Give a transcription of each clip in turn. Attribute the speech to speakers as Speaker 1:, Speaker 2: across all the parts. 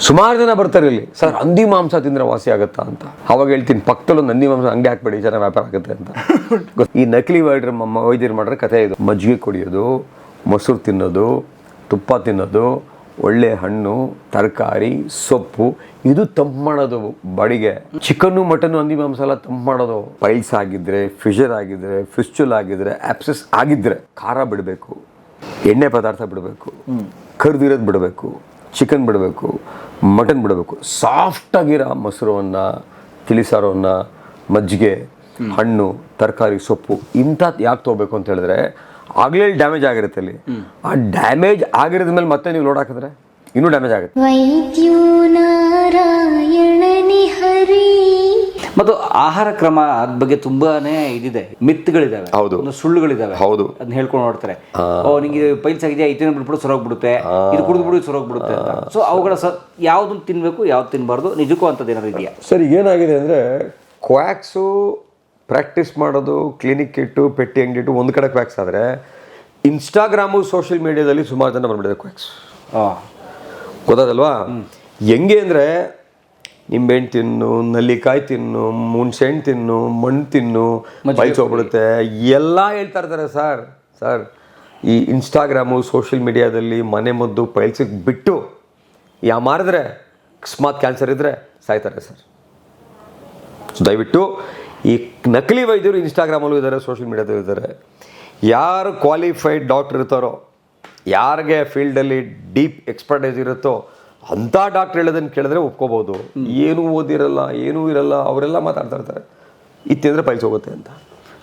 Speaker 1: ಸುಮಾರು ಜನ ಬರ್ತಾರೆ ಇಲ್ಲಿ, ಸರ್ ಹಂದಿ ಮಾಂಸ ತಿಂದರೆ ವಾಸಿ ಆಗುತ್ತಾ ಅಂತ. ಅವಾಗ ಹೇಳ್ತೀನಿ, ಪಕ್ಕದಲ್ಲೂ ಹಂದಿ ಮಾಂಸ ಅಂಗಡಿ ಹಾಕ್ಬೇಡಿ, ಚೆನ್ನಾಗಿ ವ್ಯಾಪಾರ ಆಗುತ್ತೆ ಅಂತ. ಈ ನಕಲಿ ವೈದ್ಯರು ಮಾಡ್ರೆ ಕಥೆ ಇದು. ಮಜ್ಜಿಗೆ ಕುಡಿಯೋದು, ಮೊಸರು ತಿನ್ನೋದು, ತುಪ್ಪ ತಿನ್ನೋದು, ಒಳ್ಳೆ ಹಣ್ಣು, ತರಕಾರಿ, ಸೊಪ್ಪು, ಇದು ತಂಪು ಮಾಡೋದು ಬಾಡಿಗೆ. ಚಿಕನ್ನು, ಮಟನ್ನು, ಹಂದಿ ಮಾಂಸ ಎಲ್ಲ ತಂಪು ಮಾಡೋದು. ಪೈಲ್ಸ್ ಆಗಿದ್ರೆ, ಫಿಷರ್ ಆಗಿದ್ರೆ, ಫಿಸ್ಚುಲ್ ಆಗಿದ್ರೆ, ಆಪ್ಸಸ್ ಆಗಿದ್ರೆ ಖಾರ ಬಿಡಬೇಕು, ಎಣ್ಣೆ ಪದಾರ್ಥ ಬಿಡಬೇಕು, ಕರ್ದಿರೋದು ಬಿಡಬೇಕು, ಚಿಕನ್ ಬಿಡಬೇಕು, ಮಟನ್ ಬಿಡಬೇಕು. ಸಾಫ್ಟಾಗಿರೋ ಮೊಸರನ್ನು, ತಿಳಿಸಾರವನ್ನು, ಮಜ್ಜಿಗೆ, ಹಣ್ಣು, ತರಕಾರಿ, ಸೊಪ್ಪು ಇಂಥದ್ದು ಯಾಕೆ ತೊಗೋಬೇಕು ಅಂತ ಹೇಳಿದ್ರೆ, ಆಗಲೇ ಡ್ಯಾಮೇಜ್ ಆಗಿರುತ್ತೆ ಅಲ್ಲಿ. ಆ ಡ್ಯಾಮೇಜ್ ಆಗಿರೋದ ಮೇಲೆ ಮತ್ತೆ ನೀವು ಲೋಡ್ ಹಾಕಿದ್ರೆ ಇನ್ನೂ ಡ್ಯಾಮೇಜ್ ಆಗುತ್ತೆ.
Speaker 2: ಮತ್ತು ಆಹಾರ ಕ್ರಮ ಅದ್ ಬಗ್ಗೆ ತುಂಬಾನೇ ಇದಿದೆ, ಮಿತ್ಗಳಿದಾವೆ,
Speaker 1: ಹೌದು,
Speaker 2: ಸುಳ್ಳುಗಳಿದಾವೆ.
Speaker 1: ಹೌದು,
Speaker 2: ಅದನ್ನ ಹೇಳ್ಕೊಂಡು ನೋಡ್ತಾರೆ. ನಿಂಗೆ ಪೈಲ್ಸ್ ಆಗಿದೆಯಾ, ಇದನ್ನ ಬಿಟ್ಬಿಟ್ಟು ಸೊರಗ್ಬಿಡುತ್ತೆ, ಇದು ಕುಡಿದ್ಬಿಡು ಸೊರಗ್ಬಿಡುತ್ತೆ ಅಂತ. ಸೊ ಅವುಗಳ ಯಾವ್ದನ್ನ ತಿನ್ಬೇಕು, ಯಾವ್ದು ತಿನ್ಬಾರ್ದು, ನಿಜಕ್ಕೂ ಅಂತದ್ದು ಏನಾದ್ರು ಇದೆಯಾ?
Speaker 1: ಸರ್, ಈಗ ಏನಾಗಿದೆ ಅಂದರೆ, ಕ್ವಾಕ್ಸು ಪ್ರಾಕ್ಟೀಸ್ ಮಾಡೋದು, ಕ್ಲಿನಿಕ್ ಇಟ್ಟು ಪೆಟ್ಟಿ ಅಂಗಡಿ ಇಟ್ಟು ಒಂದು ಕಡೆ ಕ್ವಾಕ್ಸ್ ಆದರೆ, ಇನ್ಸ್ಟಾಗ್ರಾಮು ಸೋಷಿಯಲ್ ಮೀಡಿಯಾದಲ್ಲಿ ಸುಮಾರು ಜನ ಬಂದ್ಬಿಟ್ಟಿದೆ ಕ್ವಾಕ್ಸ್. ಗೊತ್ತಾದಲ್ವಾ? ಹೆಂಗೆ ಅಂದರೆ, ನಿಂಬೆಹಣ್ಣು ತಿನ್ನು, ನಲ್ಲಿಕಾಯಿ ತಿನ್ನು, ಹುಣ್ಸೆಹಣ್ಣು ತಿನ್ನು, ಮಣ್ಣು ತಿನ್ನು, ಪೈಲ್ಸ್ ಹೋಗ್ಬಿಡುತ್ತೆ ಎಲ್ಲ ಹೇಳ್ತಾ ಇರ್ತಾರೆ. ಸರ್ ಈ ಇನ್ಸ್ಟಾಗ್ರಾಮು ಸೋಷಿಯಲ್ ಮೀಡಿಯಾದಲ್ಲಿ ಮನೆ ಮದ್ದು ಪೈಲ್ಸಿಗೆ ಬಿಟ್ಟು ಮಾರಿದ್ರೆ ಅಕಸ್ಮಾತ್ ಕ್ಯಾನ್ಸರ್ ಇದ್ದರೆ ಸಾಯ್ತಾರೆ ಸರ್. ದಯವಿಟ್ಟು ಈ ನಕಲಿ ವೈದ್ಯರು ಇನ್ಸ್ಟಾಗ್ರಾಮಲ್ಲೂ ಇದ್ದಾರೆ, ಸೋಷಿಯಲ್ ಮೀಡಿಯಾದಲ್ಲೂ ಇದ್ದಾರೆ. ಯಾರು ಕ್ವಾಲಿಫೈಡ್ ಡಾಕ್ಟರ್ ಇರ್ತಾರೋ, ಯಾರಿಗೆ ಫೀಲ್ಡಲ್ಲಿ ಡೀಪ್ ಎಕ್ಸ್ಪರ್ಟೈಸ್ ಇರುತ್ತೋ ಅಂಥ ಡಾಕ್ಟ್ರ್ ಹೇಳೋದನ್ನು ಕೇಳಿದ್ರೆ ಒಪ್ಕೋಬೋದು. ಏನೂ ಓದಿರಲ್ಲ, ಏನೂ ಇರಲ್ಲ, ಅವರೆಲ್ಲ ಮಾತಾಡ್ತಾ ಇರ್ತಾರೆ ಇದು ತಿಂದರೆ ಪೈಲ್ಸ್ ಹೋಗುತ್ತೆ ಅಂತ.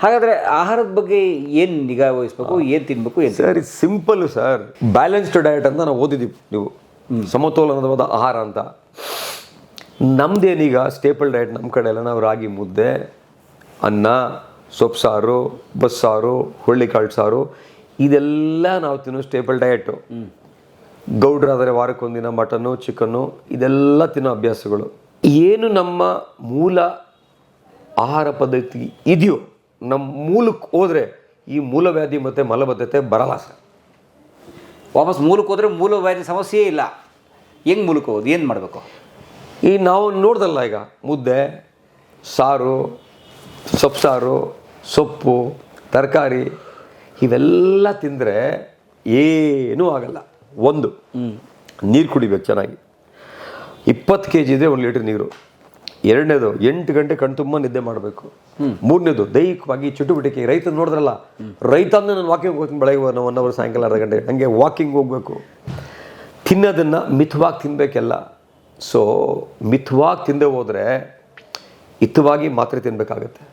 Speaker 2: ಹಾಗಾದರೆ ಆಹಾರದ ಬಗ್ಗೆ ಏನು ನಿಗಾ ವಹಿಸ್ಬೇಕು, ಏನು ತಿನ್ನಬೇಕು?
Speaker 1: ಸರ್, ಇದು ಸಿಂಪಲ್ಲು ಸರ್. ಬ್ಯಾಲೆನ್ಸ್ಡ್ ಡಯಟ್ ಅಂತ ನಾವು ಓದಿದ್ದೀವಿ, ನೀವು ಸಮತೋಲನವಾದ ಆಹಾರ ಅಂತ. ನಮ್ಮದೇನೀಗ ಸ್ಟೇಪಲ್ ಡಯಟ್ ನಮ್ಮ ಕಡೆ ಎಲ್ಲ ನಾವು ರಾಗಿ ಮುದ್ದೆ, ಅನ್ನ, ಸೊಪ್ಪು ಸಾರು, ಬಸ್ಸಾರು, ಹುಳ್ಳಿಕಾಳು ಸಾರು, ಇದೆಲ್ಲ ನಾವು ತಿನ್ನೋ ಸ್ಟೇಪಲ್ ಡಯಟು. ಗೌಡ್ರಾದರೆ ವಾರಕ್ಕೊಂದಿನ ಮಟನ್ನು, ಚಿಕನ್ನು, ಇದೆಲ್ಲ ತಿನ್ನೋ ಅಭ್ಯಾಸಗಳು. ಏನು ನಮ್ಮ ಮೂಲ ಆಹಾರ ಪದ್ಧತಿ ಇದೆಯೋ, ನಮ್ಮ ಮೂಲಕ್ಕೆ ಹೋದರೆ ಈ ಮೂಲವ್ಯಾಧಿ ಮತ್ತು ಮಲಬದ್ಧತೆ ಬರಲ್ಲ ಸರ್.
Speaker 2: ವಾಪಸ್ ಮೂಲಕ್ಕೆ ಹೋದರೆ ಮೂಲವ್ಯಾಧಿ ಸಮಸ್ಯೆ ಇಲ್ಲ. ಹೆಂಗೆ ಮೂಲಕ್ಕೆ ಹೋಗೋದು, ಏನು ಮಾಡಬೇಕು?
Speaker 1: ಈ ನಾವು ನೋಡ್ದಲ್ಲ, ಈಗ ಮುದ್ದೆ, ಸಾರು, ಸೊಪ್ಪು ಸಾರು, ಸೊಪ್ಪು, ತರಕಾರಿ ಇವೆಲ್ಲ ತಿಂದರೆ ಏನೂ ಆಗಲ್ಲ. ಒಂದು, ನೀರು ಕುಡಿಬೇಕು ಚೆನ್ನಾಗಿ, 20 kg ಇದ್ದರೆ 1 ಲೀಟ್ರ್ ನೀರು. ಎರಡನೇದು, 8 ಗಂಟೆ ಕಣ್ತುಂಬ ನಿದ್ದೆ ಮಾಡಬೇಕು. ಮೂರನೇದು, ದೈಹಿಕವಾಗಿ ಚಟುವಟಿಕೆ. ರೈತ ನೋಡಿದ್ರಲ್ಲ, ರೈತ ಅಂದರೆ ನಾನು ವಾಕಿಂಗ್ ಹೋಗ್ತೀನಿ, ಬೆಳಗ್ಗೆ 1 ಅವರ್, ಸಾಯಂಕಾಲ ಅರ್ಧ ಗಂಟೆ, ಹಂಗೆ ವಾಕಿಂಗ್ ಹೋಗಬೇಕು. ತಿನ್ನೋದನ್ನು ಮಿತವಾಗಿ ತಿನ್ನಬೇಕೆಲ್ಲ. ಸೊ ಮಿತವಾಗಿ ತಿಂದೆ ಹೋದರೆ ಹಿತವಾಗಿ ಮಾತ್ರೆ ತಿನ್ನಬೇಕಾಗತ್ತೆ.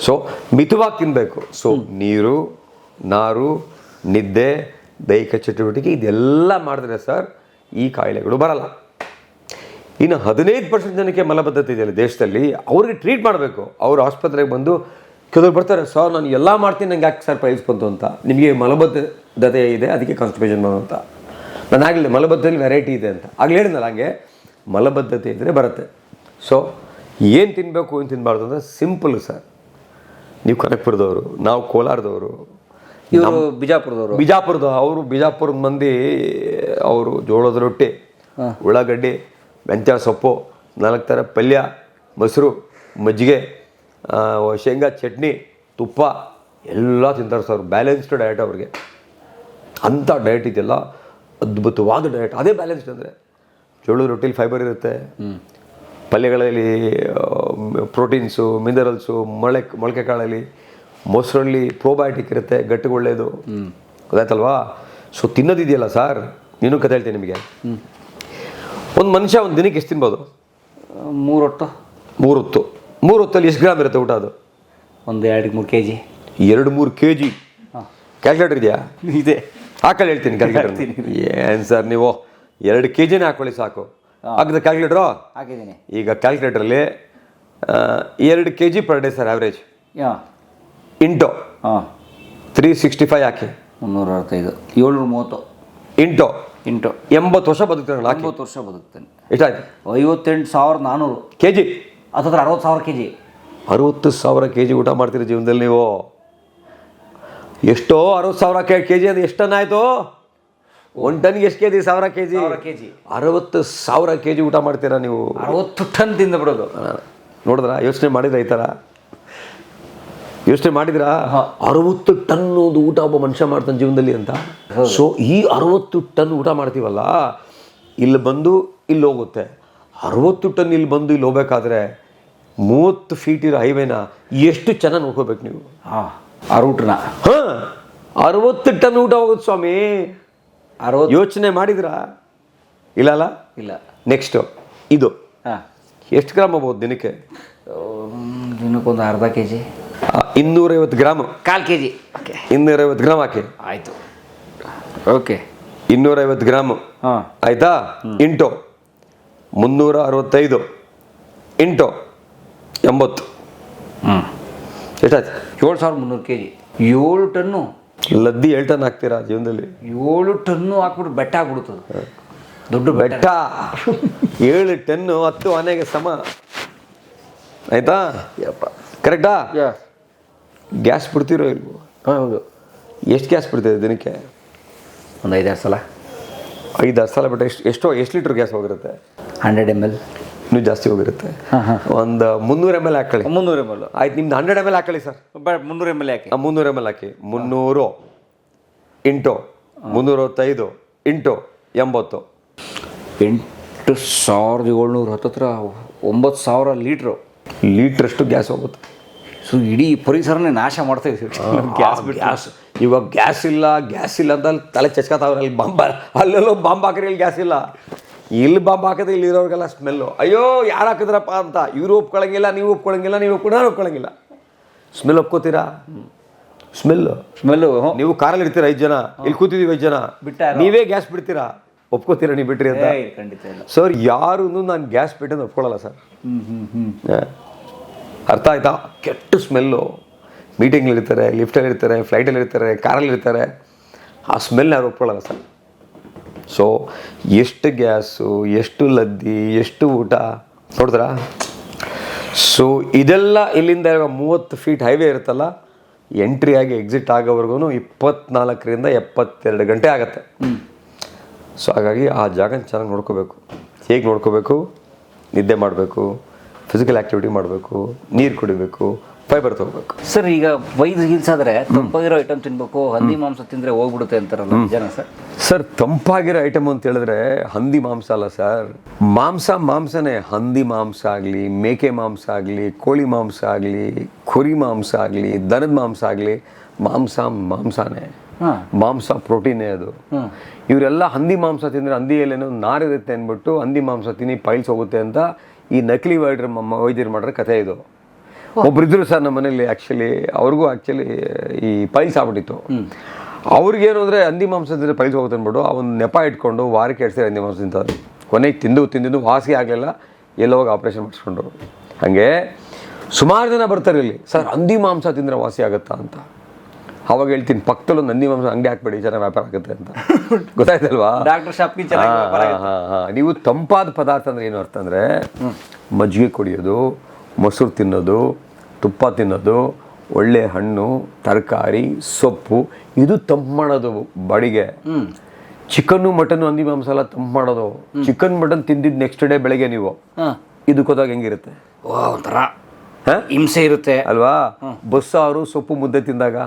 Speaker 1: ಸೊ ಮಿತವಾಗಿ ತಿನ್ನಬೇಕು. ಸೊ ನೀರು, ನಾರು, ನಿದ್ದೆ, ದೈಹಿಕ ಚಟುವಟಿಕೆ ಇದೆಲ್ಲ ಮಾಡಿದ್ರೆ ಸರ್ ಈ ಕಾಯಿಲೆಗಳು ಬರಲ್ಲ. ಇನ್ನು 15% ಜನಕ್ಕೆ ಮಲಬದ್ಧತೆ ಇದೆಯಲ್ಲ ದೇಶದಲ್ಲಿ, ಅವ್ರಿಗೆ ಟ್ರೀಟ್ ಮಾಡಬೇಕು. ಅವರು ಆಸ್ಪತ್ರೆಗೆ ಬಂದು ಕೆಲವರು ಬರ್ತಾರೆ, ಸರ್ ನಾನು ಎಲ್ಲ ಮಾಡ್ತೀನಿ, ನಂಗೆ ಯಾಕೆ ಸರ್ ಪೈಲ್ಸ್ ಬಂತು ಅಂತ. ನಿಮಗೆ ಮಲಬದ್ಧತೆ ಇದೆ, ಅದಕ್ಕೆ ಕಾನ್ಸ್ಟಿಪೇಷನ್ ಬಂತು ಅಂತ. ನಾನು ಆಗಲಿಲ್ಲ, ಮಲಬದ್ಧತೆಯಲ್ಲಿ ವೆರೈಟಿ ಇದೆ ಅಂತ ಆಗಲೇ ಹೇಳಿದ್ನಲ್ಲ, ಹಂಗೆ ಮಲಬದ್ಧತೆ ಇದ್ದರೆ ಬರುತ್ತೆ. ಸೊ ಏನು ತಿನ್ನಬೇಕು, ಏನು ತಿನ್ನಬಾರ್ದು ಅಂದರೆ ಸಿಂಪಲ್ ಸರ್. ನೀವು ಕನಕಪುರದವರು, ನಾವು ಕೋಲಾರದವರು,
Speaker 2: ಇವರು ಬಿಜಾಪುರದವರು. ಅವರು ಬಿಜಾಪುರದ ಮಂದಿ. ಅವರು ಜೋಳದ ರೊಟ್ಟಿ, ಉಳ್ಳಾಗಡ್ಡಿ, ಮೆಂತ್ಯ ಸೊಪ್ಪು, 4 ಥರ ಪಲ್ಯ, ಮೊಸರು, ಮಜ್ಜಿಗೆ, ಶೇಂಗಾ ಚಟ್ನಿ, ತುಪ್ಪ ಎಲ್ಲ ತಿಂತಾರೆ ಸರ್. ಬ್ಯಾಲೆನ್ಸ್ಡ್ ಡಯಟ್ ಅವ್ರಿಗೆ. ಅಂಥ ಡಯಟ್ ಇದೆಯಲ್ಲ ಅದ್ಭುತವಾದ ಡಯಟ್. ಅದೇ ಬ್ಯಾಲೆನ್ಸ್ಡ್ ಅಂದರೆ ಜೋಳದ ರೊಟ್ಟಿಲಿ ಫೈಬರ್ ಇರುತ್ತೆ, ಪಲ್ಯಗಳಲ್ಲಿ ಪ್ರೋಟೀನ್ಸು, ಮಿನರಲ್ಸು, ಮೊಳಕೆ ಕಾಳಲ್ಲಿ, ಮೊಸರಲ್ಲಿ ಪ್ರೋಬಯೋಟಿಕ್ ಇರುತ್ತೆ, ಗಟ್ಟಿಗೆ ಒಳ್ಳೆಯದು. ಗೊತ್ತಾಯ್ತಲ್ವಾ? ಸೊ ತಿನ್ನೋದಿದೆಯಲ್ಲ ಸರ್, ನೀನು ಕತೆ ಹೇಳ್ತೀನಿ ನಿಮಗೆ. ಒಂದು ಮನುಷ್ಯ ಒಂದು ದಿನಕ್ಕೆ ಎಷ್ಟು ತಿನ್ಬೋದು? 3 ಹೊತ್ತು.
Speaker 1: 3 ಹೊತ್ತು. 3 ಹೊತ್ತಲ್ಲಿ ಎಷ್ಟು ಗ್ರಾಮ್ ಇರುತ್ತೆ ಊಟ? ಅದು
Speaker 2: ಒಂದು 2-3 kg.
Speaker 1: 2-3 kg. ಕ್ಯಾಲ್ಕುಲೇಟರ್ ಇದೆಯಾ?
Speaker 2: ಇದೆ,
Speaker 1: ಹಾಕಲ್ಲಿ ಹೇಳ್ತೀನಿ ಕ್ಯಾಲ್ಕುಲೇಟರ್. ಏನು ಸರ್ ನೀವು 2 kgನೇ ಹಾಕೊಳ್ಳಿ ಸಾಕು. ಹಾಕಿದ ಕ್ಯಾಲ್ಕುಲೇಟ್ರು
Speaker 2: ಹಾಕಿದ್ದೀನಿ.
Speaker 1: ಈಗ ಕ್ಯಾಲ್ಕುಲೇಟ್ರಲ್ಲಿ 2 kg per day sir average. Into 365 ಹಾಕಿ,
Speaker 2: 365, 730
Speaker 1: ಇಂಟು 80 ವರ್ಷ ಬದುಕ್ತಾನೆ.
Speaker 2: 80 ವರ್ಷ ಬದುಕ್ತಾನೆ.
Speaker 1: ಎಷ್ಟಾಯ್ತು?
Speaker 2: 58,400
Speaker 1: kg.
Speaker 2: ಅಥವಾ 60,000 kg.
Speaker 1: 60,000 kg ಊಟ ಮಾಡ್ತೀರಿ ಜೀವನದಲ್ಲಿ ನೀವು. ಎಷ್ಟೋ 60,000 kg ಅದು ಎಷ್ಟನ್ನಾಯಿತು?
Speaker 2: 1 ಟನ್ಗೆ ಎಷ್ಟು ಕೆಜಿ? 1000 ಕೆಜಿ.
Speaker 3: 1000 ಕೆಜಿ.
Speaker 2: 60,000 ಕೆಜಿ ಊಟ ಮಾಡ್ತೀರಾ ನೀವು?
Speaker 3: 60 ಟನ್ ತಿಂದು ಬಿಡೋದು.
Speaker 2: ನೋಡಿದ್ರ? ಯೋಚನೆ ಮಾಡಿದ್ರ ಈ ಥರ? ಯೋಚನೆ ಮಾಡಿದ್ರಾ? 60 ಟನ್ ಒಂದು ಊಟ ಒಬ್ಬ ಮನುಷ್ಯ ಮಾಡ್ತಾನೆ ಜೀವನದಲ್ಲಿ ಅಂತ. ಸೊ ಈ 60 ಟನ್ ಊಟ ಮಾಡ್ತೀವಲ್ಲ, ಇಲ್ಲಿ ಬಂದು ಇಲ್ಲಿ ಹೋಗುತ್ತೆ. 60 ಟನ್ ಇಲ್ಲಿ ಬಂದು ಇಲ್ಲಿ ಹೋಗ್ಬೇಕಾದ್ರೆ 30 ಫೀಟ್ ಇರೋ ಹೈವೇನ ಎಷ್ಟು ಚೆನ್ನಾಗಿ ನೋಡ್ಕೋಬೇಕು ನೀವು.
Speaker 3: ಆ ರೂಟ್ನ
Speaker 2: 60 ಟನ್ ಊಟ ಹೋಗುತ್ತೆ ಸ್ವಾಮಿ.
Speaker 3: 60.
Speaker 2: ಯೋಚನೆ ಮಾಡಿದ್ರಾ? ಇಲ್ಲ. ನೆಕ್ಸ್ಟು ಇದು ಎಷ್ಟು ಗ್ರಾಮ್ ಆಗ್ಬೋದು ದಿನಕ್ಕೆ?
Speaker 3: ದಿನಕ್ಕೊಂದು ಅರ್ಧ ಕೆಜಿ,
Speaker 2: 250 ಗ್ರಾಮ್,
Speaker 3: 1/4 ಕೆಜಿ.
Speaker 2: 250 ಗ್ರಾಮ್ ಹಾಕಿ.
Speaker 3: ಆಯಿತು, ಓಕೆ.
Speaker 2: 250 ಗ್ರಾಮ್ ಆಯ್ತಾ? ಇಂಟು 365 ಇಂಟು 80 ಎಷ್ಟಾಯ್ತು?
Speaker 3: 7300 ಕೆಜಿ. 7 ಟನ್ನು
Speaker 2: ಲದ್ದಿ 7 ಟನ್ ಹಾಕ್ತೀರಾ ಜೀವನದಲ್ಲಿ?
Speaker 3: 7 ಟನ್ನು ಹಾಕ್ಬಿಟ್ಟು ಬೆಟ್ಟ ಆಗ್ಬಿಡುತ್ತದೆ. ದೊಡ್ಡ
Speaker 2: ಬೆಟ್ಟ. 7 ಟನ್ನು 10 ಆನೆಗೆ ಸಮ. ಆಯ್ತಾ? ಕರೆಕ್ಟಾ? ಗ್ಯಾಸ್ ಬಿಡ್ತೀರೋ ಇಲ್ವೋ?
Speaker 3: ಹೌದು.
Speaker 2: ಎಷ್ಟು ಗ್ಯಾಸ್ ಬಿಡ್ತೀವಿ ದಿನಕ್ಕೆ?
Speaker 3: ಒಂದು 5-6 ಸಲ.
Speaker 2: 5-6 ಸಲ ಬಿಟ್ಟರೆ ಎಷ್ಟು ಲೀಟ್ರ್ ಗ್ಯಾಸ್ ಹೋಗಿರುತ್ತೆ?
Speaker 3: 100 ml.
Speaker 2: ಇನ್ನೂ ಜಾಸ್ತಿ ಹೋಗಿರುತ್ತೆ. ಒಂದು 300 ml ಹಾಕೊಳ್ಳಿ.
Speaker 3: 300 ml
Speaker 2: ಆಯ್ತು, ನಿಮ್ದು 100 ml ಹಾಕೊಳ್ಳಿ ಸರ್.
Speaker 3: 300 ml ಹಾಕಿ.
Speaker 2: 300 ml ಹಾಕಿ. 300 ಇಂಟು 365 ಇಂಟು 80.
Speaker 3: 8700 ಹತ್ತತ್ರ 9000 ಲೀಟ್ರು.
Speaker 2: ಲೀಟ್ರಷ್ಟು ಗ್ಯಾಸ್ ಹೋಗುತ್ತೆ.
Speaker 3: ಸೊ ಇಡೀ ಪರಿಸರನೇ ನಾಶ ಮಾಡ್ತಾ ಇದ್ದೀವಿ
Speaker 2: ಗ್ಯಾಸ್. ಇವಾಗ ಗ್ಯಾಸ್ ಇಲ್ಲ ಅಂತ ತಲೆ ಚಚ್ಕೊತಾವ್ರೆ. ಅಲ್ಲಿ ಅಲ್ಲೆಲ್ಲೋ ಬಾಂಬ್ ಹಾಕ್ರಿ, ಇಲ್ಲಿ ಗ್ಯಾಸ್ ಇಲ್ಲ. ಇಲ್ಲಿ ಬಾಂಬ್ ಹಾಕಿದ್ರೆ ಇಲ್ಲಿ ಇರೋರಿಗೆಲ್ಲ ಸ್ಮೆಲ್ಲು. ಅಯ್ಯೋ ಯಾರು ಹಾಕಿದ್ರಪ್ಪ ಅಂತ. ಇವರು ಒಪ್ಕೊಳಂಗಿಲ್ಲ, ನೀವು ಒಪ್ಕೊಳಂಗಿಲ್ಲ, ನೀವು ನಾನು ಒಪ್ಕೊಳಂಗಿಲ್ಲ. ಸ್ಮೆಲ್ ಒಪ್ಕೋತೀರಾ? ಸ್ಮೆಲ್ಲು. ನೀವು ಕಾರಲ್ಲಿ ಇರ್ತೀರಾ 5 ಜನ, ಇಲ್ಲಿ ಕೂತಿದ್ದೀವಿ 5 ಜನ, ನೀವೇ ಗ್ಯಾಸ್ ಬಿಡ್ತೀರಾ? ಒಪ್ಕೋತೀರಾ ನೀವು ಬಿಟ್ರಿ ಅಂತ?
Speaker 3: ಖಂಡಿತ ಇಲ್ಲ
Speaker 2: ಸರ್. ಯಾರೂ ನಾನು ಗ್ಯಾಸ್ ಬಿಟ್ಟಂದು ಒಪ್ಕೊಳ್ಳಲ್ಲ ಸರ್. ಅರ್ಥ ಆಯ್ತಾ? ಕೆಟ್ಟ ಸ್ಮೆಲ್ಲು. ಮೀಟಿಂಗ್ಲಿರ್ತಾರೆ, ಲಿಫ್ಟಲ್ಲಿರ್ತಾರೆ, ಫ್ಲೈಟಲ್ಲಿರ್ತಾರೆ, ಕಾರಲ್ಲಿರ್ತಾರೆ. ಆ ಸ್ಮೆಲ್ ಯಾರು ಒಪ್ಕೊಳ್ಳಲ್ಲ ಸರ್. ಸೊ ಎಷ್ಟು ಗ್ಯಾಸು, ಎಷ್ಟು ಲದ್ದಿ, ಎಷ್ಟು ಊಟ ನೋಡಿದ್ರಾ? ಸೊ ಇದೆಲ್ಲ ಇಲ್ಲಿಂದ 30 ಫೀಟ್ ಹೈವೇ ಇರುತ್ತಲ್ಲ, ಎಂಟ್ರಿ ಆಗಿ ಎಕ್ಸಿಟ್ ಆಗೋವರೆಗೂ 24ರಿಂದ 72 ಗಂಟೆ ಆಗುತ್ತೆ. ಸೊ ಹಾಗಾಗಿ ಆ ಜಾಗನ ಚೆನ್ನಾಗಿ ನೋಡ್ಕೋಬೇಕು. ಹೇಗೆ ನೋಡ್ಕೋಬೇಕು? ನಿದ್ದೆ ಮಾಡಬೇಕು, ಫಿಸಿಕಲ್ ಆ್ಯಕ್ಟಿವಿಟಿ ಮಾಡಬೇಕು, ನೀರು ಕುಡಿಬೇಕು, ಫೈಬರ್ ತೊಗೋಬೇಕು.
Speaker 3: ಸರ್, ಈಗ ವೈದ್ ಹಿಲ್ಸ್ ಆದರೆ ತಂಪಾಗಿರೋ ಐಟಮ್ ತಿನ್ಬೇಕು, ಹಂದಿ ಮಾಂಸ ತಿಂದರೆ ಹೋಗ್ಬಿಡುತ್ತೆ ಅಂತಾರಲ್ಲ, ನಿಜನಾ ಸರ್?
Speaker 2: ಸರ್, ತಂಪಾಗಿರೋ ಐಟಮ್ ಅಂತ ಹೇಳಿದ್ರೆ ಹಂದಿ ಮಾಂಸ ಅಲ್ಲ ಸರ್. ಮಾಂಸನೇ. ಹಂದಿ ಮಾಂಸ ಆಗಲಿ, ಮೇಕೆ ಮಾಂಸ ಆಗಲಿ, ಕೋಳಿ ಮಾಂಸ ಆಗಲಿ, ಕುರಿ ಮಾಂಸ ಆಗಲಿ, ದನದ ಮಾಂಸ ಆಗಲಿ, ಮಾಂಸನೇ. ಮಾಂಸ ಪ್ರೋಟೀನೇ ಅದು. ಇವರೆಲ್ಲ ಹಂದಿ ಮಾಂಸ ತಿಂದರೆ ಹಂದಿಯಲ್ಲೇನೋ ನಾರಿರುತ್ತೆ ಅಂದ್ಬಿಟ್ಟು ಹಂದಿ ಮಾಂಸ ತಿನ್ನಿ ಪೈಲ್ಸ್ ಹೋಗುತ್ತೆ ಅಂತ ಈ ನಕಲಿ ವೈದ್ಯರು ಮಾಡ್ರೆ ಕಥೆ ಇದು. ಒಬ್ರಿದ್ರು ಸರ್ ನಮ್ಮ ಮನೇಲಿ, ಅವ್ರಿಗೂ ಈ ಪೈಲ್ಸ್ ಆಗ್ಬಿಟ್ಟಿತ್ತು. ಅವ್ರಿಗೇನು ಅಂದರೆ ಹಂದಿ ಮಾಂಸ ತಿಂದರೆ ಪೈಲ್ಸ್ ಹೋಗುತ್ತೆ ಅಂದ್ಬಿಟ್ಟು ಒಂದು ನೆಪ ಇಟ್ಕೊಂಡು ವಾರಕ್ಕೆ 2 ಸರಿ ಹಂದಿ ಮಾಂಸ ತಿಂತಾರೆ. ಕೊನೆಗೆ ತಿಂದು ವಾಸಿ ಆಗಲಿಲ್ಲ, ಎಲ್ಲೋ ಹೋಗಿ ಆಪ್ರೇಷನ್ ಮಾಡಿಸ್ಕೊಂಡ್ರು. ಹಾಗೆ ಸುಮಾರು ಜನ ಬರ್ತಾರೆ ಇಲ್ಲಿ, ಸರ್ ಹಂದಿ ಮಾಂಸ ತಿಂದರೆ ವಾಸಿ ಆಗುತ್ತಾ ಅಂತ. ಅವಾಗ ಹೇಳ್ತೀನಿ, ಪಕ್ಕದಲ್ಲೂ ಹಂದಿ ಮಾಂಸ ಅಂಗಡಿ ಹಾಕ್ಬೇಡಿ, ಚೆನ್ನಾಗಿ ವ್ಯಾಪಾರ ಆಗುತ್ತೆ ಅಂತ. ಗೊತ್ತಾಯ್ತಲ್ವಾ?
Speaker 3: ಡಾಕ್ಟರ್ ಶಾಪ್ಗೆ
Speaker 2: ನೀವು ತಂಪಾದ ಪದಾರ್ಥ ಅಂದ್ರೆ ಏನು ಅರ್ಥ ಅಂದರೆ ಮಜ್ಜಿಗೆ ಕುಡಿಯೋದು, ಮೊಸರು ತಿನ್ನೋದು, ತುಪ್ಪ ತಿನ್ನೋದು, ಒಳ್ಳೆ ಹಣ್ಣು, ತರಕಾರಿ, ಸೊಪ್ಪು, ಇದು ತಂಪು ಮಾಡೋದು ಬಾಡಿಗೆ. ಚಿಕನ್ನು ಮಟನ್ನು ಹಂದಿ ಮಾಂಸ ಎಲ್ಲ ತಂಪು ಮಾಡೋದು. ಚಿಕನ್ ಮಟನ್ ತಿಂದಿದ್ದು ನೆಕ್ಸ್ಟ್ ಡೇ ಬೆಳಗ್ಗೆ ನೀವು ಇದಕ್ಕೆ ಹೋದಾಗ ಹೆಂಗಿರುತ್ತೆ?
Speaker 3: ಒಂಥರ ಹಿಂಸೆ ಇರುತ್ತೆ
Speaker 2: ಅಲ್ವಾ? ಬಸ್ಸಾರು ಸೊಪ್ಪು ಮುದ್ದೆ ತಿಂದಾಗ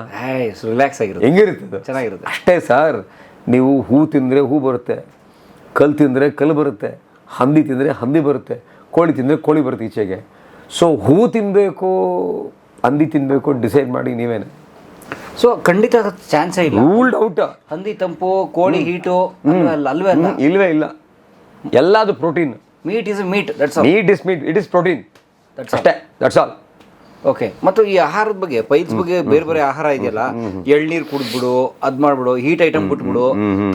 Speaker 3: ರಿಲ್ಯಾಕ್ಸ್ ಆಗಿರುತ್ತೆ,
Speaker 2: ಹೆಂಗಿರುತ್ತೆ?
Speaker 3: ಚೆನ್ನಾಗಿರುತ್ತೆ.
Speaker 2: ಅಷ್ಟೇ ಸರ್. ನೀವು ಹೂ ತಿಂದರೆ ಹೂ ಬರುತ್ತೆ, ಕಲ್ಲು ತಿಂದರೆ ಕಲ್ಲು ಬರುತ್ತೆ, ಹಂದಿ ತಿಂದರೆ ಹಂದಿ ಬರುತ್ತೆ, ಕೋಳಿ ತಿಂದರೆ ಕೋಳಿ ಬರುತ್ತೆ ಈಚೆಗೆ. ಸೊ ಹೂ ತಿನ್ನಬೇಕು, ಹಂದಿ ತಿನ್ನಬೇಕು ಡಿಸೈಡ್ ಮಾಡಿ ನೀವೇನೆ.
Speaker 3: ಸೊ ಖಂಡಿತ ಚಾನ್ಸೇ ಇಲ್ಲ.
Speaker 2: Ruled out.
Speaker 3: ಹಂದಿ ತಂಪು, ಕೋಳಿ ಹೀಟು ಅಲ್ವೇ ಅಲ್ಲ?
Speaker 2: ಇಲ್ವೇ ಇಲ್ಲ. ಎಲ್ಲದು protein.
Speaker 3: Meet is meet, that's all.
Speaker 2: Meet is meet, it is protein, ಅಷ್ಟೇ, ದಟ್ಸ್ ಆಲ್.
Speaker 3: ಓಕೆ. ಮತ್ತು ಈ ಆಹಾರದ ಬಗ್ಗೆ, ಪೈಲ್ಸ್ ಬಗ್ಗೆ ಬೇರೆ ಬೇರೆ ಆಹಾರ ಇದೆಯಲ್ಲ, ಎಳ್ನೀರು ಕುಡಿದ್ಬಿಡು, ಅದ್ ಮಾಡ್ಬಿಡು, ಹೀಟ್ ಐಟಮ್ ಬಿಟ್ಬಿಡು,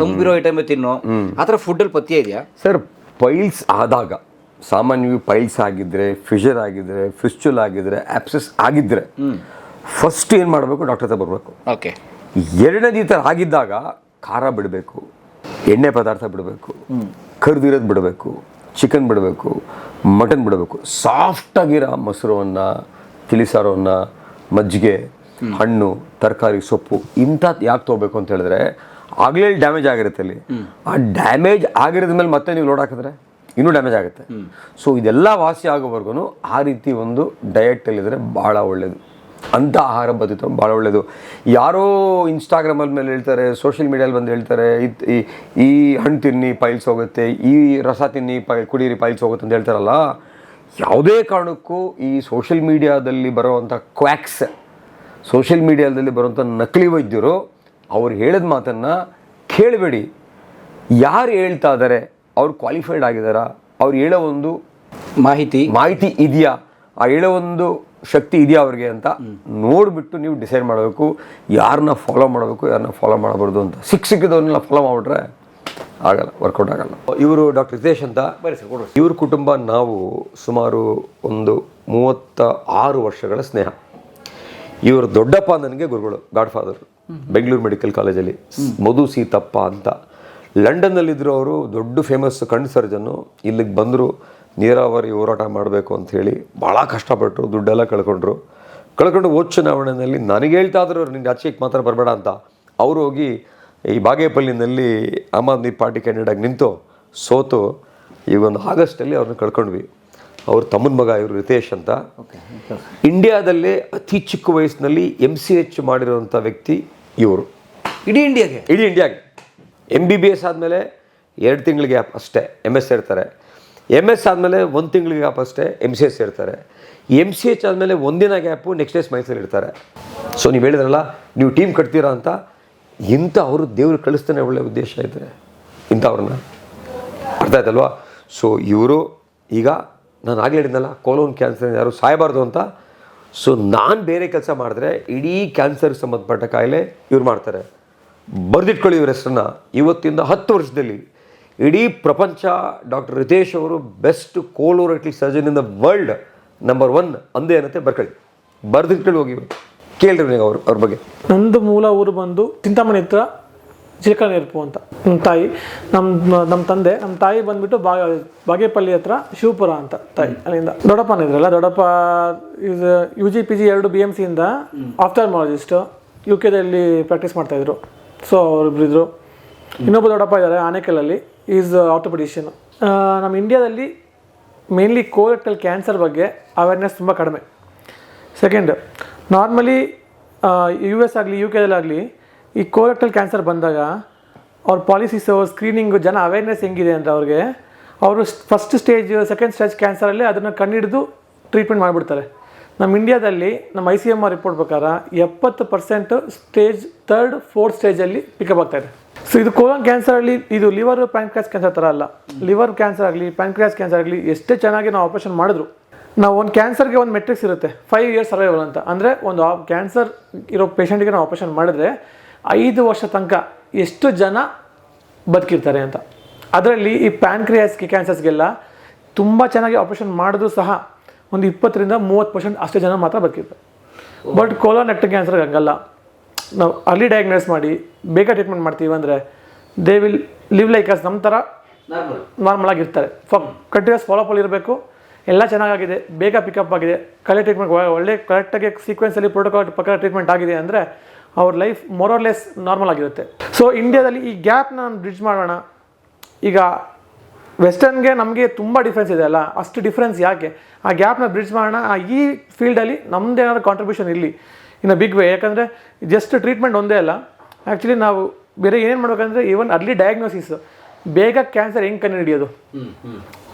Speaker 3: ತಂಪಿರೋ ಐಟಮ್ ತಿನ್ನು, ಆ ಥರ ಫುಡ್ಡಲ್ಲಿ ಪಥ್ಯ ಇದೆಯಾ
Speaker 2: ಸರ್? ಪೈಲ್ಸ್ ಆದಾಗ ಸಾಮಾನ್ಯವಾಗಿ ಪೈಲ್ಸ್ ಆಗಿದ್ರೆ, ಫಿಷರ್ ಆಗಿದ್ರೆ, ಫಿಸ್ಚುಲ್ ಆಗಿದ್ರೆ, ಆಪ್ಸಸ್ ಆಗಿದ್ರೆ ಫಸ್ಟ್ ಏನು ಮಾಡಬೇಕು? ಡಾಕ್ಟರ್ ಹತ್ರ ಬರಬೇಕು.
Speaker 3: ಓಕೆ.
Speaker 2: ಎರಡನೇದು ಈ ಥರ ಆಗಿದ್ದಾಗ ಖಾರ ಬಿಡಬೇಕು, ಎಣ್ಣೆ ಪದಾರ್ಥ ಬಿಡಬೇಕು, ಕರ್ದಿರೋದು ಬಿಡಬೇಕು, ಚಿಕನ್ ಬಿಡಬೇಕು, ಮಟನ್ ಬಿಡಬೇಕು. ಸಾಫ್ಟಾಗಿರೋ ಮೊಸರನ್ನು, ತಿಳಿಸಾರವನ್ನು, ಮಜ್ಜಿಗೆ, ಹಣ್ಣು, ತರಕಾರಿ, ಸೊಪ್ಪು ಇಂಥದ್ದು ಯಾಕೆ ತೊಗೋಬೇಕು ಅಂತ ಹೇಳಿದ್ರೆ ಆಗಲೇ ಡ್ಯಾಮೇಜ್ ಆಗಿರುತ್ತೆ ಅಲ್ಲಿ. ಆ ಡ್ಯಾಮೇಜ್ ಆಗಿರೋದ ಮೇಲೆ ಮತ್ತೆ ನೀವು ಲೋಡ್ ಹಾಕಿದ್ರೆ ಇನ್ನೂ ಡ್ಯಾಮೇಜ್ ಆಗುತ್ತೆ. ಸೊ ಇದೆಲ್ಲ ವಾಸಿ ಆಗೋವರೆಗೂ ಆ ರೀತಿ ಒಂದು ಡಯಟಲ್ಲಿದ್ದರೆ ಭಾಳ ಒಳ್ಳೆಯದು. ಅಂಥ ಆಹಾರ ಪದ್ಧತಿ ಭಾಳ ಒಳ್ಳೆಯದು. ಯಾರೋ ಇನ್ಸ್ಟಾಗ್ರಾಮಲ್ಲಿ ಮೇಲೆ ಹೇಳ್ತಾರೆ, ಸೋಷಿಯಲ್ ಮೀಡಿಯಲ್ಲಿ ಬಂದು ಹೇಳ್ತಾರೆ, ಈ ಹಣ್ಣು ತಿನ್ನಿ ಪೈಲ್ಸ್ ಹೋಗುತ್ತೆ, ಈ ರಸ ತಿನ್ನಿ ಕುಡೀರಿ ಪೈಲ್ಸ್ ಹೋಗುತ್ತೆ ಅಂತ ಹೇಳ್ತಾರಲ್ಲ, ಯಾವುದೇ ಕಾರಣಕ್ಕೂ ಈ ಸೋಷಿಯಲ್ ಮೀಡಿಯಾದಲ್ಲಿ ಬರೋವಂಥ ಕ್ವ್ಯಾಕ್ಸ್, ಸೋಷಿಯಲ್ ಮೀಡಿಯಾದಲ್ಲಿ ಬರುವಂಥ ನಕಲಿ ವೈದ್ಯರು ಅವ್ರು ಹೇಳಿದ ಮಾತನ್ನು ಕೇಳಬೇಡಿ. ಯಾರು ಹೇಳ್ತಾ ಇದ್ದಾರೆ ಅವ್ರು ಕ್ವಾಲಿಫೈಡ್ ಆಗಿದ್ದಾರಾ, ಅವ್ರು ಹೇಳೋ ಒಂದು ಮಾಹಿತಿ ಇದೆಯಾ, ಆ ಹೇಳೋ ಒಂದು ಶಕ್ತಿ ಇದೆಯಾ ಅವ್ರಿಗೆ ಅಂತ ನೋಡಿಬಿಟ್ಟು ನೀವು ಡಿಸೈಡ್ ಮಾಡಬೇಕು ಯಾರನ್ನ ಫಾಲೋ ಮಾಡಬೇಕು, ಯಾರನ್ನ ಫಾಲೋ ಮಾಡಬಾರ್ದು ಅಂತ. ಸಿಕ್ಕಿದವ್ರನ್ನೆಲ್ಲ ಫಾಲೋ ಮಾಡಿಬಿಟ್ರೆ ಆಗಲ್ಲ, ವರ್ಕೌಟ್ ಆಗಲ್ಲ. ಇವರು ಡಾಕ್ಟರ್ ರಿತೇಶ್ ಅಂತ, ಇವ್ರ ಕುಟುಂಬ ನಾವು ಸುಮಾರು ಒಂದು 36 ವರ್ಷಗಳ ಸ್ನೇಹ. ಇವರು ದೊಡ್ಡಪ್ಪ ನನಗೆ ಗುರುಗಳು, ಗಾಡ್ ಫಾದರ್. ಬೆಂಗಳೂರು ಮೆಡಿಕಲ್ ಕಾಲೇಜಲ್ಲಿ ಮಧು ಸೀತಪ್ಪ ಅಂತ. ಲಂಡನ್ನಲ್ಲಿದ್ದರು ಅವರು, ದೊಡ್ಡ ಫೇಮಸ್ ಕಣ್ಣು ಸರ್ಜನ್ನು. ಇಲ್ಲಿಗೆ ಬಂದರು, ನೀರಾವರಿ ಹೋರಾಟ ಮಾಡಬೇಕು ಅಂಥೇಳಿ ಭಾಳ ಕಷ್ಟಪಟ್ಟರು, ದುಡ್ಡೆಲ್ಲ ಕಳ್ಕೊಂಡು ಹೋದ ಚುನಾವಣೆಯಲ್ಲಿ ನನಗೆ ಹೇಳ್ತಾ ಇದ್ರು ನಿನ್ನ ರಾಜಕೀಯಕ್ಕೆ ಮಾತ್ರ ಬರಬೇಡ ಅಂತ. ಅವರು ಹೋಗಿ ಈ ಬಾಗೇಪಲ್ಲಿನಲ್ಲಿ ಆಮ್ ಆದ್ಮಿ ಪಾರ್ಟಿ ಕ್ಯಾಂಡಿಡೇಟ್ ನಿಂತು ಸೋತು ಈಗ ಒಂದು ಆಗಸ್ಟಲ್ಲಿ ಅವ್ರನ್ನ ಕಳ್ಕೊಂಡ್ವಿ. ಅವ್ರ ತಮ್ಮನ ಮಗ ಇವರು ರಿತೇಶ್ ಅಂತ. ಇಂಡಿಯಾದಲ್ಲೇ ಅತಿ ಚಿಕ್ಕ ವಯಸ್ಸಿನಲ್ಲಿ MCH ಮಾಡಿರೋಂಥ ವ್ಯಕ್ತಿ ಇವರು.
Speaker 3: ಇಡೀ ಇಂಡಿಯಾಗೆ
Speaker 2: MBBS ಆದಮೇಲೆ 2 ತಿಂಗಳ ಗ್ಯಾಪ್ ಅಷ್ಟೇ MS ಸೇರ್ತಾರೆ. MS ಆದಮೇಲೆ 1 ತಿಂಗಳ ಗ್ಯಾಪ್ ಅಷ್ಟೇ MCH ಸೇರ್ತಾರೆ. MCH ಆದಮೇಲೆ 1 ದಿನ ಗ್ಯಾಪು ನೆಕ್ಸ್ಟ್ ಡೇ ಸ್ಮೈಸಲ್ಲಿ ಇರ್ತಾರೆ. ಸೊ ನೀವು ಹೇಳಿದ್ರಲ್ಲ ನೀವು ಟೀಮ್ ಕಟ್ತೀರಾ ಅಂತ, ಇಂಥ ಅವರು ದೇವ್ರು ಕಳಿಸ್ತಾನೆ ಒಳ್ಳೆ ಉದ್ದೇಶ ಇದೆ ಇಂಥವ್ರನ್ನ, ಅರ್ಥ ಆಯ್ತಲ್ವಾ? ಸೊ ಇವರು ಈಗ ನಾನು ಆಗಲೇ ಹೇಳಿದ್ನಲ್ಲ ಕೋಲೋನ್ ಕ್ಯಾನ್ಸರ್ ಯಾರು ಸಾಯಬಾರ್ದು ಅಂತ. ಸೊ ನಾನು ಬೇರೆ ಕೆಲಸ ಮಾಡಿದ್ರೆ ಇಡೀ ಕ್ಯಾನ್ಸರ್ಗೆ ಸಂಬಂಧಪಟ್ಟ ಕಾಯಿಲೆ ಇವ್ರು ಮಾಡ್ತಾರೆ. ಬರೆದಿಟ್ಕೊಳ್ಳಿ ಇವ್ರ ಹೆಸರನ್ನ. ಇವತ್ತಿಂದ 10 ವರ್ಷದಲ್ಲಿ ಇಡೀ ಪ್ರಪಂಚ ಡಾಕ್ಟರ್ ರಿತೇಶ್ ಅವರು best colorectal surgeon in the world number 1 ಅಂದೇ ಏನಂತೆ ಬರೆದಿಟ್ಕೊಳ್ಳಿ ಹೋಗಿ ಕೇಳ್ರಿ ನೀವು ಅವ್ರ ಬಗ್ಗೆ.
Speaker 4: ನಂದು ಮೂಲ ಊರು ಬಂದು ಚಿಂತಾಮಣಿ ಹತ್ರ ಚಿಲಕನೆರಪು ಅಂತ. ನಮ್ಮ ತಾಯಿ, ನಮ್ಮ ತಂದೆ, ನಮ್ಮ ತಾಯಿ ಬಂದ್ಬಿಟ್ಟು ಬಾಗೇಪಲ್ಲಿ ಹತ್ರ ಶಿವಪುರ ಅಂತ ತಾಯಿ. ಅಲ್ಲಿಂದ ದೊಡ್ಡಪ್ಪನ ಇದ್ರಲ್ಲ, ದೊಡ್ಡಪ್ಪ ಇದು UG PG 2 BMCಯಿಂದ ಆಫ್ಥಾಲ್ಮಾಲಜಿಸ್ಟ್, UK ಪ್ರಾಕ್ಟೀಸ್ ಮಾಡ್ತಾಯಿದ್ರು. ಸೊ ಅವರಿಬ್ಬರಿದ್ರು. ಇನ್ನೊಬ್ಬ ದೊಡ್ಡಪ್ಪ ಇದ್ದಾರೆ ಆನೇಕಲ್ಲಲ್ಲಿ, ಈಸ್ ಆರ್ಥೋಪೆಡಿಷಿಯನ್. ನಮ್ಮ ಇಂಡಿಯಾದಲ್ಲಿ ಮೇನ್ಲಿ ಕೋರೆಕ್ಟಲ್ ಕ್ಯಾನ್ಸರ್ ಬಗ್ಗೆ ಅವೇರ್ನೆಸ್ ತುಂಬ ಕಡಿಮೆ. ಸೆಕೆಂಡ್, ನಾರ್ಮಲಿ US ಆಗಲಿ UKದಲ್ಲಾಗಲಿ ಈ ಕೋರೆಕ್ಟಲ್ ಕ್ಯಾನ್ಸರ್ ಬಂದಾಗ ಅವ್ರ ಪಾಲಿಸೀಸು, ಸ್ಕ್ರೀನಿಂಗು, ಜನ ಅವೇರ್ನೆಸ್ ಹೆಂಗಿದೆ ಅಂದರೆ ಅವ್ರಿಗೆ, ಅವರು ಫಸ್ಟ್ ಸ್ಟೇಜ್, ಸೆಕೆಂಡ್ ಸ್ಟೇಜ್ ಕ್ಯಾನ್ಸರಲ್ಲಿ ಅದನ್ನು ಕಂಡುಹಿಡಿದು ಟ್ರೀಟ್ಮೆಂಟ್ ಮಾಡಿಬಿಡ್ತಾರೆ. ನಮ್ಮ ಇಂಡಿಯಾದಲ್ಲಿ ನಮ್ಮ ICMR ರಿಪೋರ್ಟ್ ಪ್ರಕಾರ 70% ಸ್ಟೇಜ್ 3rd 4th ಸ್ಟೇಜಲ್ಲಿ ಪಿಕಪ್ ಆಗ್ತಾಯಿದೆ. ಸೊ ಇದು ಕೋಲನ್ ಕ್ಯಾನ್ಸರಲ್ಲಿ, ಇದು ಲಿವರ್ ಪ್ಯಾಂಕ್ರಿಯಾಸ್ ಕ್ಯಾನ್ಸರ್ ಥರ ಅಲ್ಲ. ಲಿವರ್ ಕ್ಯಾನ್ಸರ್ ಆಗಲಿ ಪ್ಯಾಂಕ್ರಿಯಾಸ್ ಕ್ಯಾನ್ಸರ್ ಆಗಲಿ ಎಷ್ಟೇ ಚೆನ್ನಾಗಿ ನಾವು ಆಪರೇಷನ್ ಮಾಡಿದ್ರು, ನಾವು ಒಂದು ಕ್ಯಾನ್ಸರ್ಗೆ ಒಂದು ಮೆಟ್ರಿಕ್ಸ್ ಇರುತ್ತೆ, 5 years ಸರ್ವೈವಲ್ ಅಂತ. ಅಂದರೆ ಒಂದು ಕ್ಯಾನ್ಸರ್ ಇರೋ ಪೇಷಂಟಿಗೆ ನಾವು ಆಪರೇಷನ್ ಮಾಡಿದ್ರೆ 5 ವರ್ಷ ತನಕ ಎಷ್ಟು ಜನ ಬದುಕಿರ್ತಾರೆ ಅಂತ. ಅದರಲ್ಲಿ ಈ ಪ್ಯಾನ್ಕ್ರಿಯಾಸ್ಗೆ ಕ್ಯಾನ್ಸರ್ಸ್ಗೆಲ್ಲ ತುಂಬ ಚೆನ್ನಾಗಿ ಆಪರೇಷನ್ ಮಾಡಿದ್ರು ಸಹ ಒಂದು 20-30% ಅಷ್ಟೇ ಜನ ಮಾತ್ರ ಬದುಕಿರ್ತಾರೆ. ಬಟ್ ಕೋಲೋರೆಕ್ಟಲ್ ಕ್ಯಾನ್ಸರ್ಗೆ ಹಂಗಲ್ಲ. ನಾವು ಅರ್ಲಿ ಡಯಾಗ್ನೋಸ್ ಮಾಡಿ ಬೇಗ ಟ್ರೀಟ್ಮೆಂಟ್ ಮಾಡ್ತೀವಿ ಅಂದರೆ they will live like us, ನಮ್ಮ ಥರ ನಾರ್ಮಲ್ ಆಗಿರ್ತಾರೆ. ಕಂಟಿನ್ಯೂಸ್ ಫಾಲೋಅಪಲ್ಲಿ ಇರಬೇಕು. ಎಲ್ಲ ಚೆನ್ನಾಗಿದೆ, ಬೇಗ ಪಿಕಪ್ ಆಗಿದೆ, ಟ್ರೀಟ್ಮೆಂಟ್ ಒಳ್ಳೆ ಕರೆಕ್ಟಾಗಿ ಸೀಕ್ವೆನ್ಸಲ್ಲಿ ಪ್ರೋಟೋಕಾಲ್ ಪ್ರಕಾರ ಟ್ರೀಟ್ಮೆಂಟ್ ಆಗಿದೆ ಅಂದರೆ ಅವ್ರ ಲೈಫ್ ಮೊರರ್ಲೆಸ್ ನಾರ್ಮಲ್ ಆಗಿರುತ್ತೆ. ಸೊ ಇಂಡಿಯಾದಲ್ಲಿ ಈ ಗ್ಯಾಪ್ನ ನಾನು ಬ್ರಿಡ್ಜ್ ಮಾಡೋಣ. ಈಗ ವೆಸ್ಟರ್ನ್ಗೆ ನಮಗೆ ತುಂಬ ಡಿಫ್ರೆನ್ಸ್ ಇದೆ ಅಲ್ಲ, ಅಷ್ಟು ಡಿಫ್ರೆನ್ಸ್ ಯಾಕೆ? ಆ ಗ್ಯಾಪ್ನ ಬ್ರಿಡ್ಜ್ ಮಾಡೋಣ. ಈ ಫೀಲ್ಡಲ್ಲಿ ನಮ್ಮದೇನಾದ್ರು ಕಾಂಟ್ರಿಬ್ಯೂಷನ್ ಇರಲಿ ಇನ್ನು ಬಿಗ್ ವೇ. ಯಾಕಂದರೆ ಜಸ್ಟ್ ಟ್ರೀಟ್ಮೆಂಟ್ ಒಂದೇ ಅಲ್ಲ, ಆ್ಯಕ್ಚುಲಿ ನಾವು ಬೇರೆ ಏನೇನು ಮಾಡ್ಬೇಕಂದ್ರೆ ಈವನ್ ಅರ್ಲಿ ಡಯಾಗ್ನೋಸಿಸ್, ಬೇಗ ಕ್ಯಾನ್ಸರ್ ಹೆಂಗೆ ಕಂಡುಹಿಡಿಯೋದು,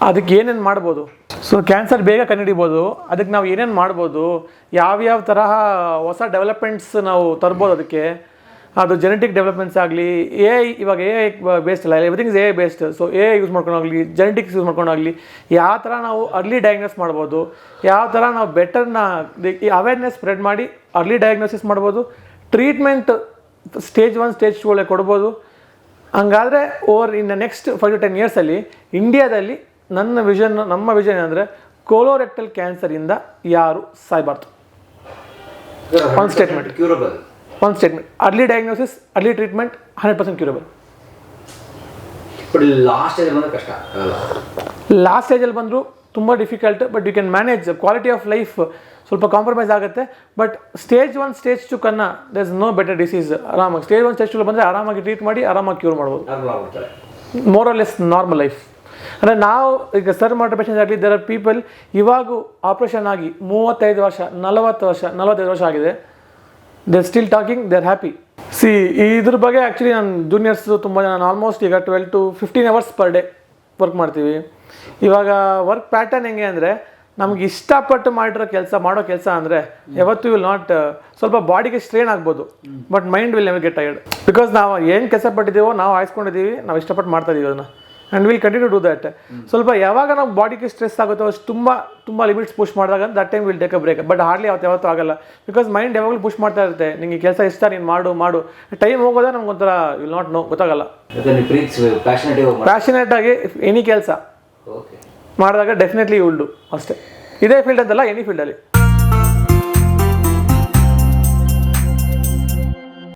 Speaker 4: ಅದಕ್ಕೆ ಏನೇನು ಮಾಡ್ಬೋದು. ಸೊ ಕ್ಯಾನ್ಸರ್ ಬೇಗ ಕಂಡುಹಿಡಿಬೋದು, ಅದಕ್ಕೆ ನಾವು ಏನೇನು ಮಾಡ್ಬೋದು, ಯಾವ್ಯಾವ ತರಹ ಹೊಸ ಡೆವಲಪ್ಮೆಂಟ್ಸ್ ನಾವು ತರ್ಬೋದು ಅದಕ್ಕೆ. ಅದು ಜೆನೆಟಿಕ್ ಡೆವಲಪ್ಮೆಂಟ್ಸ್ ಆಗಲಿ, ಇವಾಗ AI ಬೇಸ್ಡ್ ಅಲ್ಲ, everything is AI based. So AI use ಮಾಡ್ಕೊಂಡೋಗಲಿ, ಜೆನೆಟಿಕ್ಸ್ ಯೂಸ್ ಮಾಡ್ಕೊಂಡೋಗಲಿ, ಯಾವ ಥರ ನಾವು ಅರ್ಲಿ ಡಯಾಗ್ನೋಸ್ ಮಾಡ್ಬೋದು, ಯಾವ ಥರ ನಾವು ಬೆಟರ್ನ ಈ ಅವೇರ್ನೆಸ್ ಸ್ಪ್ರೆಡ್ ಮಾಡಿ ಅರ್ಲಿ ಡಯಾಗ್ನೋಸಿಸ್ ಮಾಡ್ಬೋದು, ಟ್ರೀಟ್ಮೆಂಟ್ ಸ್ಟೇಜ್ 1 ಸ್ಟೇಜ್ 2 ಕೊಡ್ಬೋದು. ಹಂಗಾದರೆ ಓವರ್ ಇನ್ ನೆಕ್ಸ್ಟ್ 5 to 10 yearsಲ್ಲಿ ಇಂಡಿಯಾದಲ್ಲಿ ನಮ್ಮ ವಿಷನ್ ಏನಂದರೆ ಕೋಲೋರೆಕ್ಟಲ್ ಕ್ಯಾನ್ಸರಿಂದ ಯಾರು ಸಾಯಬಾರ್ದು. ಒಂದು statement, early diagnosis, early treatment 100% curable. Last ಸ್ಟೇಜಲ್ಲಿ ಬಂದರೂ ತುಂಬ difficult, but you can manage. Quality of life ಸ್ವಲ್ಪ ಕಾಂಪ್ರಮೈಸ್ ಆಗುತ್ತೆ, ಬಟ್ ಸ್ಟೇಜ್ 1 ಸ್ಟೇಜ್ 2 ಕನ್ನ there is no better disease. ಆರಾಮಾಗಿ ಸ್ಟೇಜ್ 1 ಸ್ಟೇಜ್ 2 ಬಂದರೆ ಆರಾಮಾಗಿ ಟ್ರೀಟ್ ಮಾಡಿ ಆರಾಮಾಗಿ ಕ್ಯೂರ್ ಮಾಡ್ಬೋದು. More or less normal life. ಅಂದರೆ ನಾವು ಈಗ ಸರ್ ಮಾಡೋ ಪೇಷಂಟ್ಸ್ ಆಗಲಿ, ದೇರ್ ಆರ್ ಪೀಪಲ್ ಇವಾಗೂ ಆಪ್ರೇಷನ್ ಆಗಿ 35 ವರ್ಷ 40 ವರ್ಷ 45 ವರ್ಷ ಆಗಿದೆ, they still talking, they are happy. C ಇದ್ರ ಬಗ್ಗೆ ಆ್ಯಕ್ಚುಲಿ ನಾನು ಜೂನಿಯರ್ಸು ತುಂಬ ಜನ, ನಾನು ಆಲ್ಮೋಸ್ಟ್ ಈಗ 12 to 15 hours per day work ಮಾಡ್ತೀವಿ. ಇವಾಗ ವರ್ಕ್ ಪ್ಯಾಟರ್ನ್ ಹೆಂಗೆ ಅಂದರೆ, ನಮ್ಗೆ ಇಷ್ಟಪಟ್ಟು ಮಾಡೋ ಕೆಲಸ ಅಂದರೆ ಯಾವತ್ತೂ ವಿಲ್ ನಾಟ್, ಸ್ವಲ್ಪ ಬಾಡಿಗೆ ಸ್ಟ್ರೇನ್ ಆಗ್ಬೋದು, but mind will never get tired. Because ನಾವು ಏನು ಕೆಲಸ ಪಟ್ಟಿದ್ದೀವೋ, ನಾವು ಆಯ್ಸ್ಕೊಂಡಿದ್ದೀವಿ, ನಾವು ಇಷ್ಟಪಟ್ಟು ಮಾಡ್ತಾ ಇದೀವಿ ಅದನ್ನು, and will continue to do that. ಸ್ವಲ್ಪ ಯಾವಾಗ ನಾವು ಬಾಡಿಗೆ ಸ್ಟ್ರೆಸ್ ಆಗುತ್ತೋ ಅಷ್ಟು ತುಂಬ ಲಿಮಿಟ್ಸ್ ಪುಷ್ ಮಾಡಿದಾಗ that time will take a break. But hardly ಯಾವತ್ತೂ ಆಗಲ್ಲ, ಬಿಕಾಸ್ ಮೈಂಡ್ ಯಾವಾಗಲೂ ಪುಷ್ ಮಾಡ್ತಾ ಇರುತ್ತೆ, ನಿಮಗೆ ಕೆಲಸ ಇಷ್ಟ, ನೀನು ಮಾಡು. ಟೈಮ್ ಹೋಗೋದೇ ನಮ್ಗೆ ಒಂಥರ ವಿಲ್ ನಾಟ್ ನೋ, ಗೊತ್ತಾಗಲ್ಲ. ಪ್ಯಾಷನೇಟ್ ಆಗಿ ಎನಿ ಕೆಲಸ ಮಾಡಿದಾಗ ಡೆಫಿನೆಟ್ಲಿ ಯು ವಿಲ್ ಡು ಅಷ್ಟೇ. ಇದೇ ಫೀಲ್ಡ್ ಅಂತಲ್ಲ, ಎನಿ ಫೀಲ್ಡಲ್ಲಿ.